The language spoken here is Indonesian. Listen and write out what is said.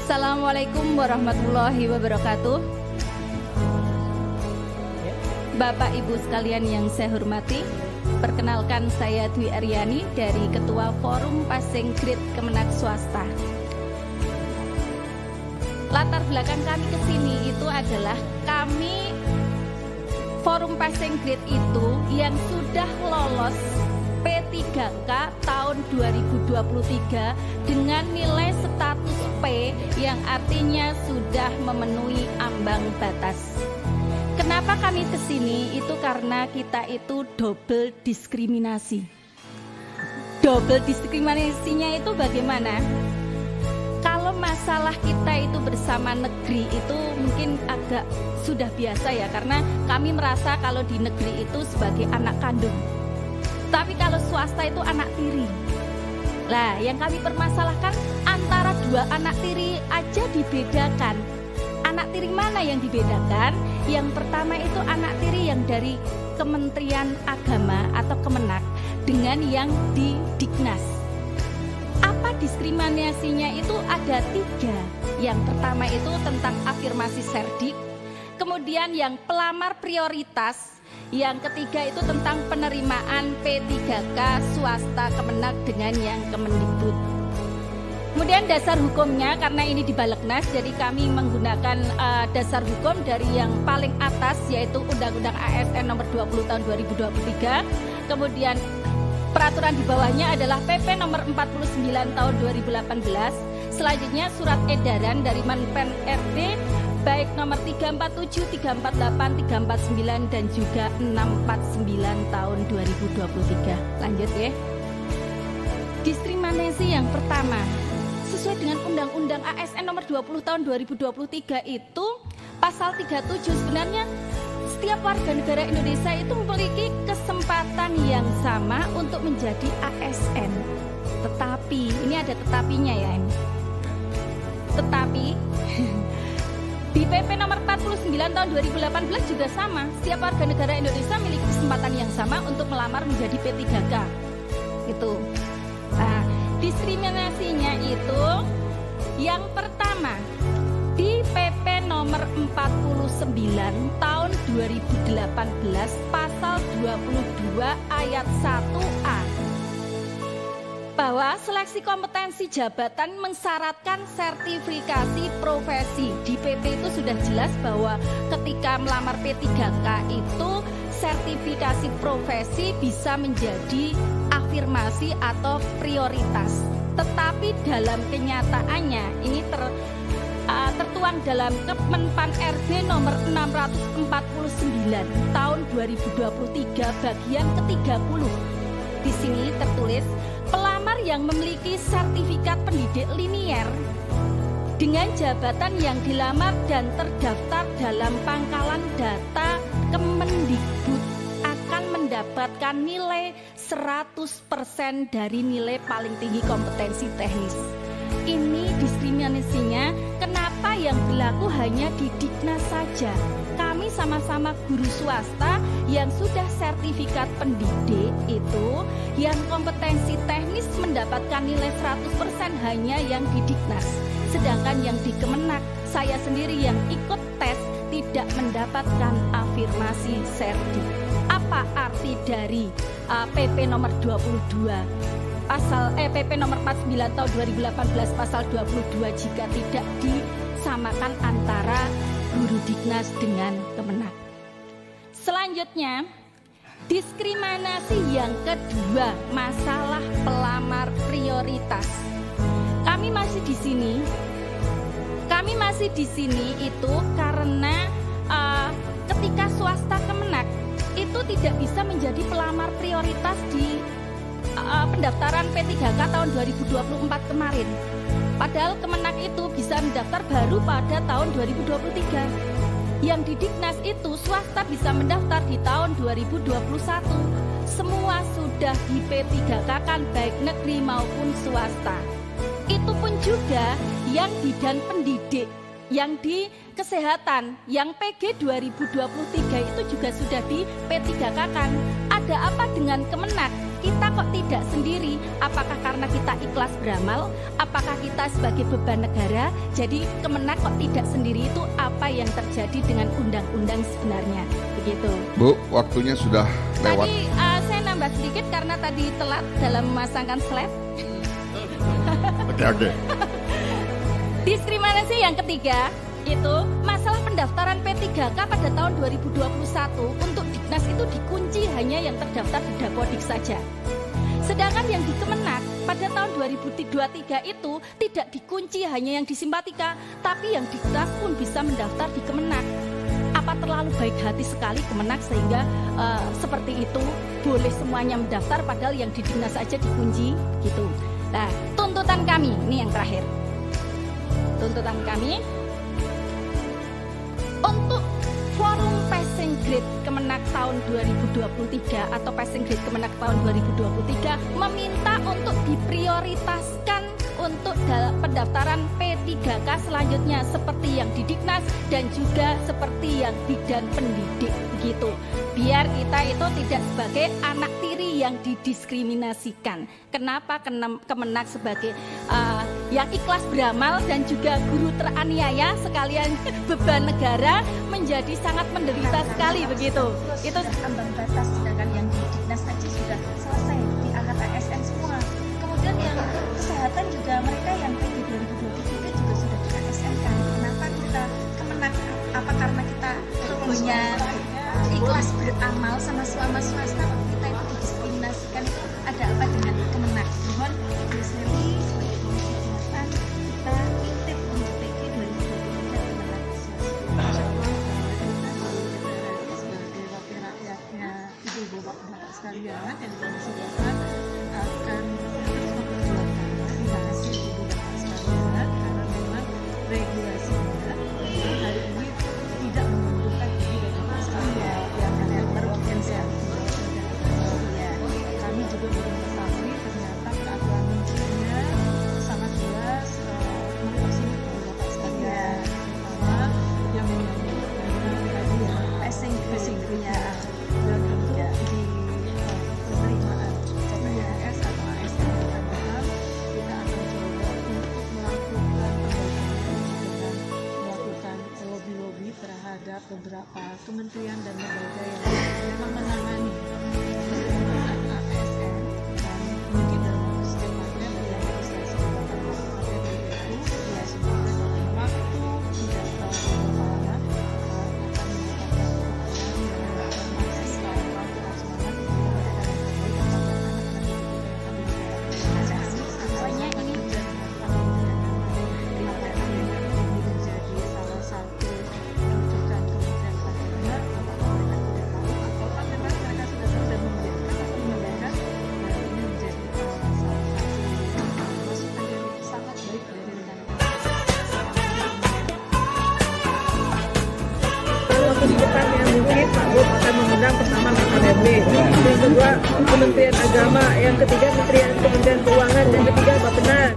Assalamualaikum warahmatullahi wabarakatuh. Bapak Ibu sekalian yang saya hormati, perkenalkan saya Dwi Aryani dari Ketua Forum Passing Grade Kemenak Swasta. Latar belakang kami ke sini itu adalah kami Forum Passing Grade itu yang sudah lolos P3K tahun 2023 dengan nilai status P yang artinya sudah memenuhi ambang batas. Kenapa kami kesini? Itu karena kita itu double diskriminasi. Double diskriminasinya itu bagaimana? Kalau masalah kita itu bersama negeri itu mungkin agak sudah biasa ya, karena kami merasa kalau di negeri itu sebagai anak kandung. Tapi kalau swasta itu anak tiri. Lah, yang kami permasalahkan antara dua anak tiri aja dibedakan. Anak tiri mana yang dibedakan? Yang pertama itu anak tiri yang dari Kementerian Agama atau Kemenak dengan yang di Diknas. Apa diskriminasinya itu ada 3. Yang pertama itu tentang afirmasi serdik. Kemudian yang pelamar prioritas. Yang ketiga itu tentang penerimaan P3K swasta Kemenak dengan yang Kemendikbud. Kemudian dasar hukumnya, karena ini di Balegnas, jadi kami menggunakan dasar hukum dari yang paling atas, yaitu Undang-Undang ASN nomor 20 tahun 2023. Kemudian peraturan di bawahnya adalah PP nomor 49 tahun 2018. Selanjutnya surat edaran dari Menpen RB baik nomor 347, 348, 349 dan juga 649 tahun 2023. Lanjut ya. Diskriminasi yang pertama, sesuai dengan Undang-Undang ASN nomor 20 tahun 2023 itu pasal 37, sebenarnya setiap warga negara Indonesia itu memiliki kesempatan yang sama untuk menjadi ASN. Tetapi, ini ada tetapinya ya ini. Tetapi di PP nomor 49 tahun 2018 juga sama. Setiap warga negara Indonesia memiliki kesempatan yang sama untuk melamar menjadi P3K. Gitu. Nah, diskriminasinya itu yang pertama di PP nomor 49 tahun 2018 pasal 22 ayat 1A. Bahwa seleksi kompetensi jabatan mensyaratkan sertifikasi profesi. Di PP itu sudah jelas bahwa ketika melamar P3K itu sertifikasi profesi bisa menjadi afirmasi atau prioritas. Tetapi dalam kenyataannya ini tertuang dalam Kemenpan RB nomor 649 tahun 2023 bagian ke-30. Di sini tertulis pelamar yang memiliki sertifikat pendidik linier dengan jabatan yang dilamar dan terdaftar dalam pangkalan data Kemendikbud akan mendapatkan nilai 100% dari nilai paling tinggi kompetensi teknis. Ini diskriminasinya, kenapa yang berlaku hanya di Diknas saja? Kami sama-sama guru swasta yang sudah sertifikat pendidik itu, yang kompetensi teknis mendapatkan nilai 100% hanya yang di Diknas. Sedangkan yang di Kemenak, saya sendiri yang ikut tes tidak mendapatkan afirmasi serdik. Apa arti dari PP nomor 22? PP nomor 49 tahun 2018 pasal 22 jika tidak disamakan antara guru Diknas dengan Kemenak. Selanjutnya, diskriminasi yang kedua, masalah pelamar prioritas. Kami masih di sini itu karena ketika swasta Kemenak itu tidak bisa menjadi pelamar prioritas di pendaftaran P3K tahun 2024 kemarin. Padahal Kemenak itu bisa mendaftar baru pada tahun 2023. Yang di Diknas itu swasta bisa mendaftar di tahun 2021. Semua sudah di P3K kan, baik negeri maupun swasta. Itu pun juga yang bidan pendidik, yang di kesehatan, yang PG 2023 itu juga sudah di P3K kan. Ada apa dengan Kemenak? kita kok tidak sendiri? Apakah karena kita ikhlas beramal? Apakah kita sebagai beban negara? Jadi Kemenak kok tidak sendiri, itu apa yang terjadi dengan undang-undang sebenarnya? Begitu. Bu, waktunya sudah lewat. Tadi saya nambah sedikit karena tadi telat dalam memasangkan slide. Oke. Diskriminasi yang ketiga itu masalah pendaftaran P3K pada tahun 2021 untuk Dignas itu dikunci hanya yang terdaftar di Dapodik saja. Sedangkan yang di Kemenak pada tahun 2023 itu tidak dikunci hanya yang di Simpatika, tapi yang Dignas pun bisa mendaftar di Kemenak. Apa terlalu baik hati sekali Kemenak sehingga seperti itu boleh semuanya mendaftar padahal yang di Dignas saja dikunci gitu. Nah, tuntutan kami ini yang terakhir. Tuntutan kami untuk forum passing grade Kemenak tahun 2023 atau passing grade Kemenak tahun 2023 meminta untuk diprioritaskan untuk pendaftaran P3K selanjutnya seperti yang di Dignas dan juga seperti yang bidan pendidik begitu. Biar kita itu tidak sebagai anak tiri yang didiskriminasikan. Kenapa Kemenak sebagai yang ikhlas beramal dan juga guru teraniaya sekalian beban negara menjadi sangat menderita sekali begitu. Itu ambang batas, sedangkan yang di Dignas saja sudah selesai di angkat ASN semua. Kemudian yang kesehatan juga mereka yang PG 2023 juga sudah di ASN kan. Kenapa kita Kemenak? Apa karena kita punya ikhlas beramal sama swasta kita itu didiskriminasikan? Ada apa dengan Kemenak? Mohon Yusri sebagai Komisi Kesehatan kita intip untuk PG 2023 Kemenak. Sebagai wakil rakyatnya ibu bapak sekalian dan Komisi Kesehatan akan terus memperjuangkan aspirasi ibu bapak sekalian karena memang regulasinya hari ini tidak menentukan ibu bapak sekalian yang berpotensi. Ya, kami juga belum mengetahui ternyata peraturan menterinya sangat jelas mempersulit ibu bapak sekalian, terutama yang menyangkut tadi ya passing ya dan juga di penerimaan CPNS atau ASN tambahan. Kita akan coba untuk melakukan perbaikan dengan melakukan lobby terhadap beberapa kementerian dan lembaga yang memang menangani penerimaan ASN, dan mungkin dalam waktu secepatnya yang bisa segera melakukan itu ya, semoga dalam waktu tidak terlalu lama akan mendapatkan masih selalu semangat pokoknya ini menjadi salah satu rujukan Kementerian Agama. Apakah mereka tidak tahu atau memang mereka sudah tahu dan membiarkan atau membiarkan, dan ini menjadi salah satu masukan yang sangat baik dari rekan-rekan. Waktu di depannya mungkin Pak Bob akan mengundang pertama KKBP, yang kedua Kementerian Agama, yang ketiga Kementerian Keuangan, dan ketiga Bappenas.